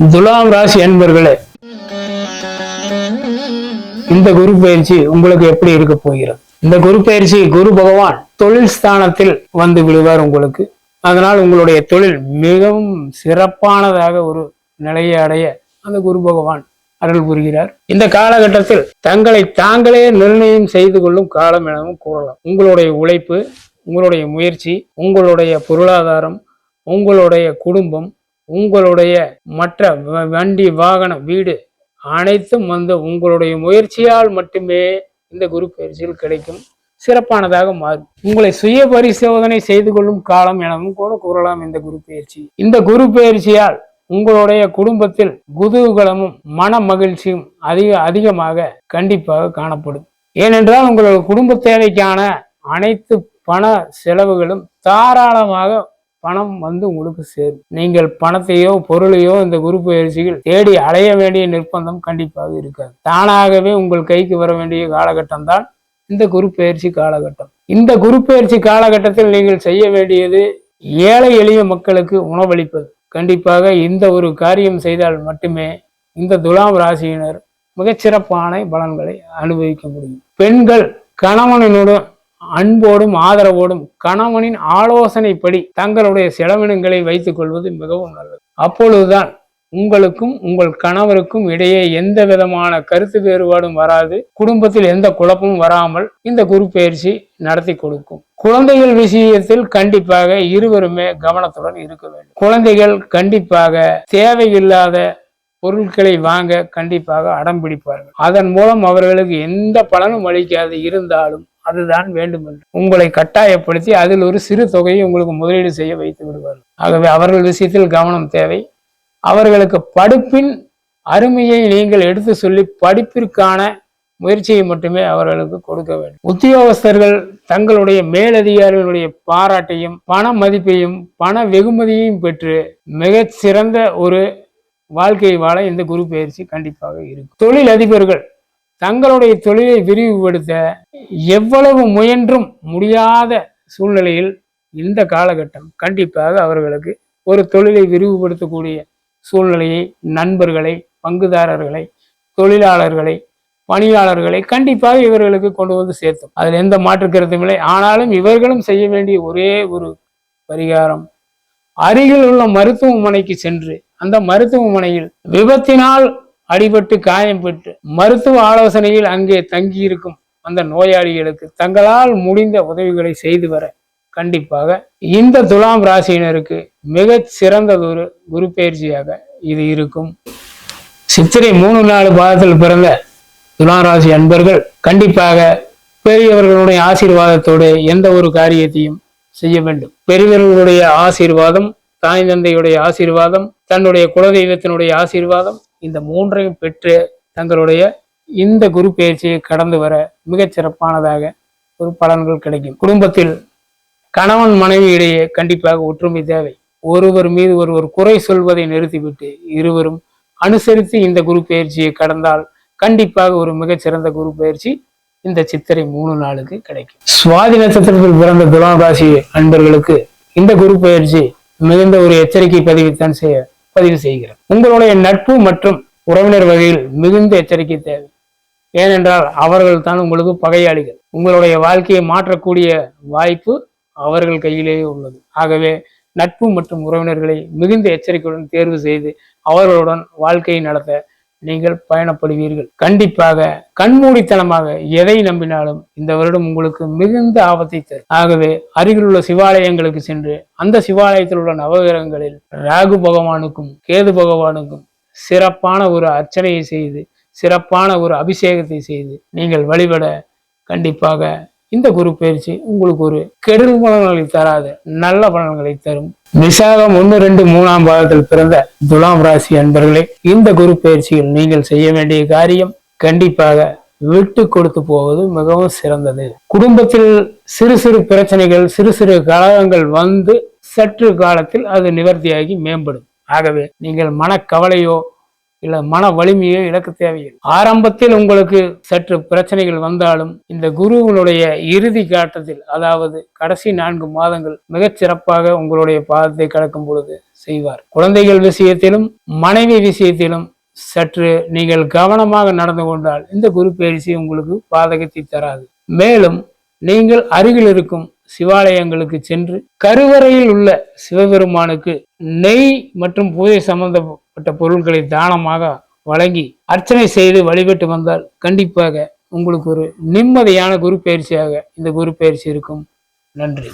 துலாம் ராசி அன்பர்களே, இந்த குரு பயிற்சி உங்களுக்கு எப்படி இருக்க போகிறது? இந்த குரு பயிற்சி குரு பகவான் தொழில் ஸ்தானத்தில் வந்து விடுவார் உங்களுக்கு. அதனால் உங்களுடைய தொழில் மிகவும் சிறப்பானதாக ஒரு நிலையை அடைய அந்த குரு பகவான் அருள் புரிகிறார். இந்த காலகட்டத்தில் தங்களை தாங்களே நிர்ணயம் செய்து கொள்ளும் காலம் எனவும் கூறலாம். உங்களுடைய உழைப்பு, உங்களுடைய முயற்சி, உங்களுடைய பொருளாதாரம், உங்களுடைய குடும்பம், உங்களுடைய மற்ற வண்டி, வாகன, வீடு அனைத்தும் வந்து உங்களுடைய முயற்சியால் மட்டுமே இந்த குரு பயிற்சியில் கிடைக்கும் சிறப்பானதாக மாறும். உங்களை சுய பரிசோதனை செய்து கொள்ளும் காலம் எனவும் கூட கூறலாம் இந்த குரு பயிற்சி. இந்த குரு பயிற்சியால் உங்களுடைய குடும்பத்தில் குதூகலமும் மன மகிழ்ச்சியும் அதிகமாக கண்டிப்பாக காணப்படும். ஏனென்றால் உங்களுடைய குடும்ப தேவைக்கான அனைத்து பண செலவுகளும் தாராளமாக பணம் வந்து உங்களுக்கு சேரும். நீங்கள் பணத்தையோ பொருளையோ இந்த குரு பயிற்சியில் தேடி அடைய வேண்டிய நிர்பந்தம் கண்டிப்பாக இருக்காது. தானாகவே உங்கள் கைக்கு வர வேண்டிய காலகட்டம் தான் இந்த குரு பயிற்சி காலகட்டம். இந்த குரு பயிற்சி காலகட்டத்தில் நீங்கள் செய்ய வேண்டியது ஏழை எளிய மக்களுக்கு உணவளிப்பது. கண்டிப்பாக இந்த ஒரு காரியம் செய்தால் மட்டுமே இந்த துலாம் ராசியினர் மிகச்சிறப்பான பலன்களை அனுபவிக்க முடியும். பெண்கள் கணவனுடன் அன்போடும் ஆதரவோடும் கணவனின் ஆலோசனைப்படி தங்களுடைய செலவினங்களை வைத்துக் கொள்வது மிகவும் நல்லது. அப்பொழுதுதான் உங்களுக்கும் உங்கள் கணவருக்கும் இடையே எந்த விதமான கருத்து வேறுபாடும் வராது. குடும்பத்தில் எந்த குழப்பமும் வராமல் இந்த குரு பயிற்சி நடத்தி கொடுக்கும். குழந்தைகள் விஷயத்தில் கண்டிப்பாக இருவருமே கவனத்துடன் இருக்க வேண்டும். குழந்தைகள் கண்டிப்பாக தேவையில்லாத பொருட்களை வாங்க கண்டிப்பாக அடம் பிடிப்பார்கள். அதன் மூலம் அவர்களுக்கு எந்த பலனும் அளிக்காது. இருந்தாலும் அதுதான் வேண்டும் என்று உங்களை கட்டாயப்படுத்தி அதில் ஒரு சிறு தொகையை உங்களுக்கு முதலீடு செய்ய வைத்து விடுவார்கள். ஆகவே அவர்கள் விஷயத்தில் கவனம் தேவை. அவர்களுக்கு படிப்பின் அருமையை நீங்கள் எடுத்து சொல்லி படிப்பிற்கான முயற்சியை மட்டுமே அவர்களுக்கு கொடுக்க வேண்டும். உத்தியோகஸ்தர்கள் தங்களுடைய மேலதிகாரிகளுடைய பாராட்டையும் பண மதிப்பையும் பண வெகுமதியையும் பெற்று மிகச் சிறந்த ஒரு வாழ்க்கை வாழ இந்த குரு பயிற்சி கண்டிப்பாக இருக்கும். தொழில் அதிபர்கள் தங்களுடைய தொழிலை விரிவுபடுத்த எவ்வளவு முயன்றும் முடியாத சூழ்நிலையில் இந்த காலகட்டம் கண்டிப்பாக அவர்களுக்கு ஒரு தொழிலை விரிவுபடுத்தக்கூடிய சூழ்நிலையை, நண்பர்களை, பங்குதாரர்களை, தொழிலாளர்களை, பணியாளர்களை கண்டிப்பாக இவர்களுக்கு கொண்டு வந்து சேர்த்தும். அதில் எந்த மாற்று கருத்தும் இல்லை. ஆனாலும் இவர்களும் செய்ய வேண்டிய ஒரே ஒரு பரிகாரம், அருகில் உள்ள மருத்துவமனைக்கு சென்று அந்த மருத்துவமனையில் விபத்தினால் அடிபட்டு காயம் பெற்று மருத்துவ ஆலோசனையில் அங்கே தங்கியிருக்கும் அந்த நோயாளிகளுக்கு தங்களால் முடிந்த உதவிகளை செய்து வர கண்டிப்பாக இந்த துலாம் ராசியினருக்கு மிக சிறந்ததொரு குரு பயிற்சியாக இது இருக்கும். சித்திரை 3-4 பாதத்தில் பிறந்த துலாம் ராசி அன்பர்கள் கண்டிப்பாக பெரியவர்களுடைய ஆசீர்வாதத்தோடு எந்த ஒரு காரியத்தையும் செய்ய வேண்டும். பெரியவர்களுடைய ஆசீர்வாதம், தாய் தந்தையுடைய ஆசீர்வாதம், தன்னுடைய குலதெய்வத்தினுடைய ஆசீர்வாதம், இந்த மூன்றையும் பெற்று தங்களுடைய இந்த குரு பயிற்சியை கடந்து வர மிகச் சிறப்பானதாக ஒரு பலன்கள் கிடைக்கும். குடும்பத்தில் கணவன் மனைவி இடையே கண்டிப்பாக ஒற்றுமை தேவை. ஒருவர் மீது ஒருவர் குறை சொல்வதை நிறுத்திவிட்டு இருவரும் அனுசரித்து இந்த குரு பயிற்சியை கடந்தால் கண்டிப்பாக ஒரு மிகச்சிறந்த குரு பயிற்சி இந்த சித்திரை 3 கிடைக்கும். சுவாதி நட்சத்திரத்தில் பிறந்த துலாம் ராசி அன்பர்களுக்கு இந்த குரு பயிற்சி மிகுந்த ஒரு எச்சரிக்கை பதிவு செய்கிறார். உங்களுடைய நட்பு மற்றும் உறவினர் வகையில் மிகுந்த எச்சரிக்கை தேவை. ஏனென்றால் அவர்கள் தான் உங்களுக்கு பகையாளிகள். உங்களுடைய வாழ்க்கையை மாற்றக்கூடிய வாய்ப்பு அவர்கள் கையிலேயே உள்ளது. ஆகவே நட்பு மற்றும் உறவினர்களை மிகுந்த எச்சரிக்கையுடன் தேர்வு செய்து அவர்களுடன் வாழ்க்கையை நடத்த நீங்கள் பயணப்படுவீர்கள். கண்டிப்பாக கண்மூடித்தனமாக எதை நம்பினாலும் இந்த வருடம் உங்களுக்கு மிகுந்த ஆபத்தை தரும். ஆகவே அருகில் உள்ள சிவாலயங்களுக்கு சென்று அந்த சிவாலயத்தில் உள்ள நவகிரகங்களில் ராகு பகவானுக்கும் கேது பகவானுக்கும் சிறப்பான ஒரு அர்ச்சனையை செய்து சிறப்பான ஒரு அபிஷேகத்தை செய்து நீங்கள் வழிபட கண்டிப்பாக இந்த குரு பயிற்சி உங்களுக்கு ஒரு கெடுதல் பலன்களை தராத நல்ல பலன்களை தரும். விசாகம் 1-2-3 பாதத்தில் பிறந்த துலாம் ராசி அன்பர்களே, இந்த குரு பயிற்சியில் நீங்கள் செய்ய வேண்டிய காரியம் கண்டிப்பாக விட்டு கொடுத்து போவது மிகவும் சிறந்தது. குடும்பத்தில் சிறு சிறு பிரச்சனைகள், சிறு சிறு கலகங்கள் வந்து சற்று காலத்தில் அது நிவர்த்தியாகி மேம்படும். ஆகவே நீங்கள் மனக்கவலையோ இல்ல மன வலிமையோ இழக்க தேவையில்லை. ஆரம்பத்தில் உங்களுக்கு சற்று பிரச்சனைகள் வந்தாலும் இந்த குருவினுடைய இறுதி காட்டத்தில், அதாவது கடைசி 4 மாதங்கள் மிகச் சிறப்பாக உங்களுடைய பாதத்தை கடக்கும் பொழுது செய்வார். குழந்தைகள் விஷயத்திலும் மனைவி விஷயத்திலும் சற்று நீங்கள் கவனமாக நடந்து கொண்டால் இந்த குரு பயிற்சி உங்களுக்கு பாதகத்தை தராது. மேலும் நீங்கள் அருகில் இருக்கும் சிவாலயங்களுக்கு சென்று கருவறையில் உள்ள சிவபெருமானுக்கு நெய் மற்றும் பூஜை சம்பந்தப்பட்ட பொருட்களை தானமாக வழங்கி அர்ச்சனை செய்து வழிபட்டு வந்தால் கண்டிப்பாக உங்களுக்கு ஒரு நிம்மதியான குரு பயிற்சியாக இந்த குரு பயிற்சி இருக்கும். நன்றி.